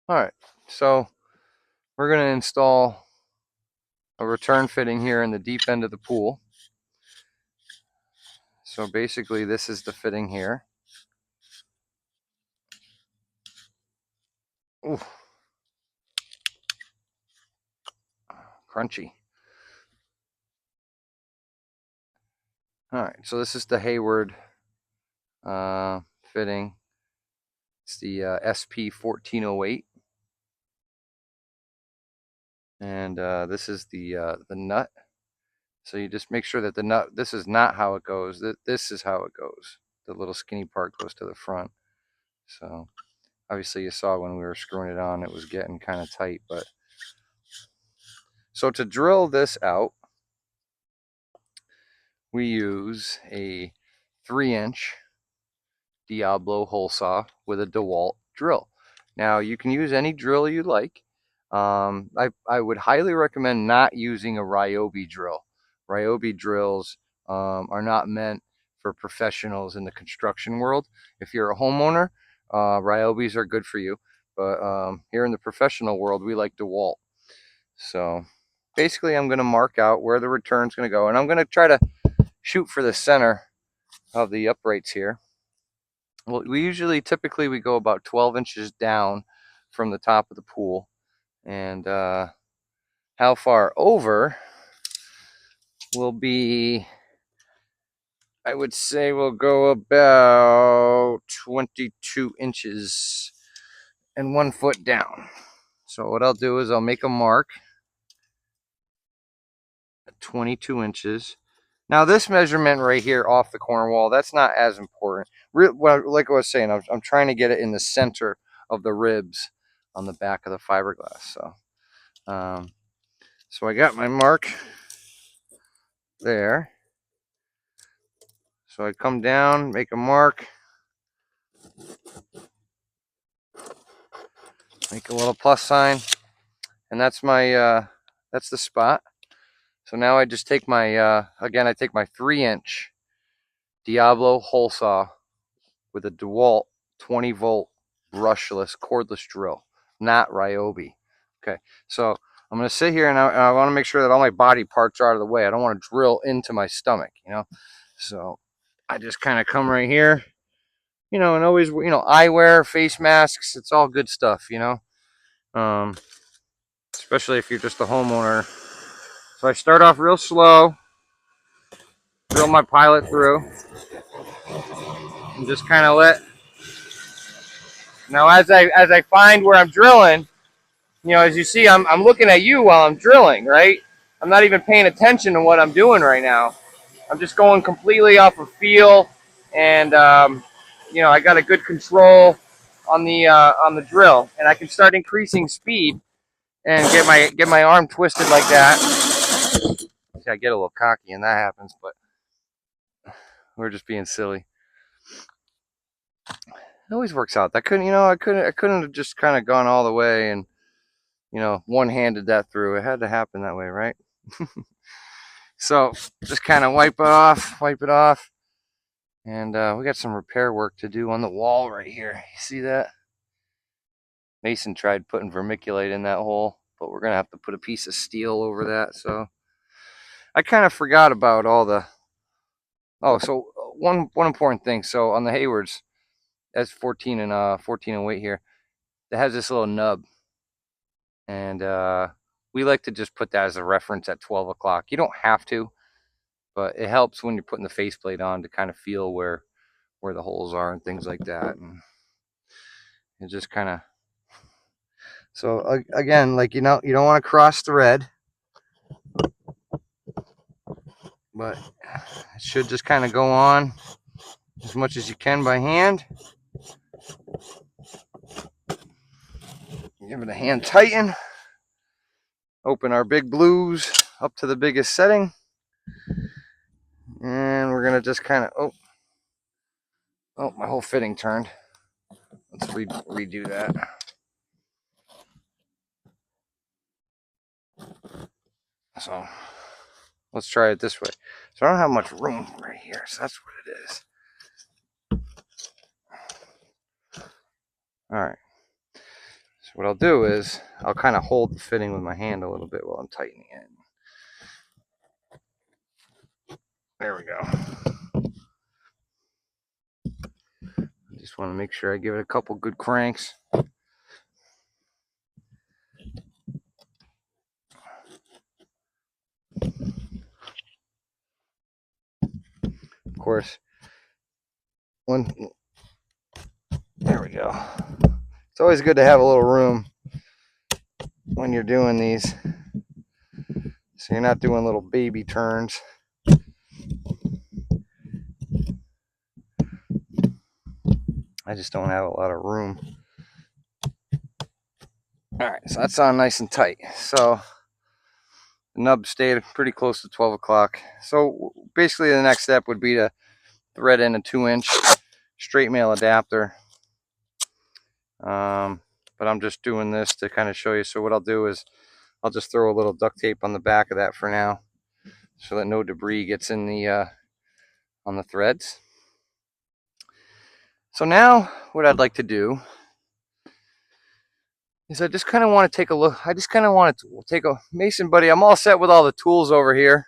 All right, so we're going to install a return fitting here in the deep end of the pool. So basically this is the fitting here. Ooh, crunchy. All right, so this is the Hayward fitting. It's the SP1408, and this is the nut. So you just make sure that the nut. This is not how it goes. This is how it goes. The little skinny part goes to the front. So obviously you saw when we were screwing it on, it was getting kind of tight. But so to drill this out, we use a 3-inch Diablo hole saw with a DeWalt drill. Now you can use any drill you like. I would highly recommend not using a Ryobi drill. Ryobi drills are not meant for professionals in the construction world. If you're a homeowner, Ryobis are good for you. But here in the professional world, we like DeWalt. So basically, I'm going to mark out where the return's going to go, and I'm going to try to shoot for the center of the uprights here. Well, typically we go about 12 inches down from the top of the pool, and how far over will be, I would say we'll go about 22 inches and 1 foot down. So what I'll do is I'll make a mark at 22 inches. Now this measurement right here off the corner wall, that's not as important. Like I was saying, I'm trying to get it in the center of the ribs on the back of the fiberglass. So I got my mark there. So I come down, make a mark, make a little plus sign, and that's that's the spot. So now I just take my again, I take my 3-inch Diablo hole saw with a DeWalt 20-volt brushless cordless drill, not Ryobi. Okay, so I'm going to sit here and I want to make sure that all my body parts are out of the way. I don't want to drill into my stomach, So I just kind of come right here, and always, eyewear, face masks, it's all good stuff, um, especially if you're just a homeowner. So I start off real slow, drill my pilot through, and just kind of now as I find where I'm drilling, as you see, I'm looking at you while I'm drilling, right? I'm not even paying attention to what I'm doing right now. I'm just going completely off of feel, and I got a good control on the drill, and I can start increasing speed and get my arm twisted like that. See, I get a little cocky, and that happens, but we're just being silly. It always works out. I couldn't have just kind of gone all the way and one-handed that through. It had to happen that way, right? So just kind of wipe it off, and we got some repair work to do on the wall right here. You see that? Mason tried putting vermiculite in that hole, but we're gonna have to put a piece of steel over that. So I kind of forgot about all the. Oh, so one important thing. So on the Haywards, that's 1408 here. It has this little nub, and we like to just put that as a reference at 12 o'clock. You don't have to, but it helps when you're putting the faceplate on to kind of feel where the holes are and things like that, and it just kind of. So again, like you don't want to cross thread, but it should just kind of go on as much as you can by hand. Give it a hand tighten. Open our big blues up to the biggest setting, and we're gonna just kind of oh, my whole fitting turned. Let's redo that. So let's try it this way. So I don't have much room right here, so that's what it is. All right. So what I'll do is I'll kind of hold the fitting with my hand a little bit while I'm tightening it. There we go. Just want to make sure I give it a couple good cranks. Of course, there we go. It's always good to have a little room when you're doing these, so you're not doing little baby turns. I just don't have a lot of room. Alright, so that's on nice and tight. So the nub stayed pretty close to 12 o'clock. So basically the next step would be to thread in a 2-inch straight male adapter. But I'm just doing this to kind of show you. So what I'll do is I'll just throw a little duct tape on the back of that for now, so that no debris gets in the on the threads. So now what I'd like to do is I just kind of want to take a look. I just kind of want to take a Mason buddy. I'm all set with all the tools over here.